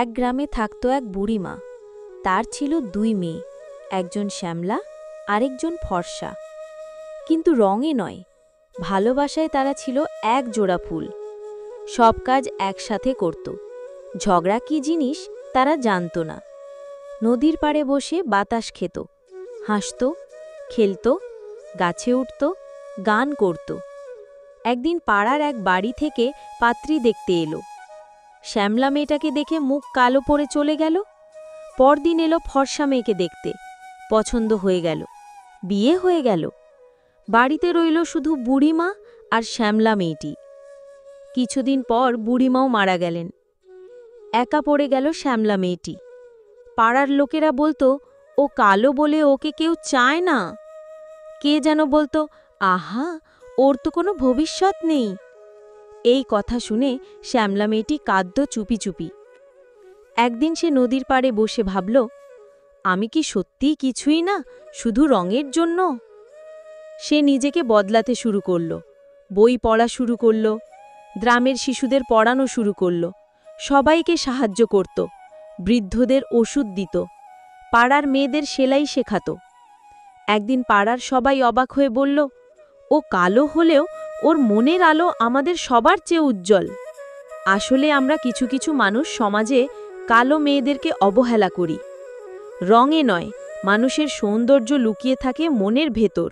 এক গ্রামে থাকত এক বুড়িমা। তার ছিল দুই মেয়ে, একজন শ্যামলা আরেকজন ফর্সা। কিন্তু রঙে নয়, ভালোবাসায় তারা ছিল এক জোড়া ফুল। সব কাজ একসাথে করত। ঝগড়া কি জিনিস তারা জানত না। নদীর পাড়ে বসে বাতাস খেত, হাসত, খেলত, গাছে উঠত, গান করত। একদিন পাড়ার এক বাড়ি থেকে পাত্রী দেখতে এলো। শ্যামলা মেয়েটাকে দেখে মুখ কালো পড়ে চলে গেল। পরদিন এলো ফর্সা মেয়েকে দেখতে, পছন্দ হয়ে গেল, বিয়ে হয়ে গেল। বাড়িতে রইল শুধু বুড়িমা আর শ্যামলা মেয়েটি। কিছুদিন পর বুড়িমাও মারা গেলেন। একা পড়ে গেল শ্যামলা মেয়েটি। পাড়ার লোকেরা বলতো, ও কালো বলে ওকে কেউ চায় না। কে যেন বলতো, আহা, ওর তো কোনো ভবিষ্যৎ নেই। এই কথা শুনে শ্যামলা মেয়েটি কাঁদত চুপি চুপি। একদিন সে নদীর পাড়ে বসে ভাবল, আমি কি সত্যিই কিছুই না, শুধু রঙের জন্য? সে নিজেকে বদলাতে শুরু করল, বই পড়া শুরু করল, গ্রামের শিশুদের পড়ানো শুরু করল, সবাইকে সাহায্য করত, বৃদ্ধদের ওষুধ দিত, পাড়ার মেয়েদের সেলাই শেখাত। একদিন পাড়ার সবাই অবাক হয়ে বলল, ও কালো হলেও ওর মনের আলো আমাদের সবার চেয়ে উজ্জ্বল। আসলে আমরা কিছু কিছু মানুষ সমাজে কালো মেয়েদেরকে অবহেলা করি। রঙে নয়, মানুষের সৌন্দর্য লুকিয়ে থাকে মনের ভেতর।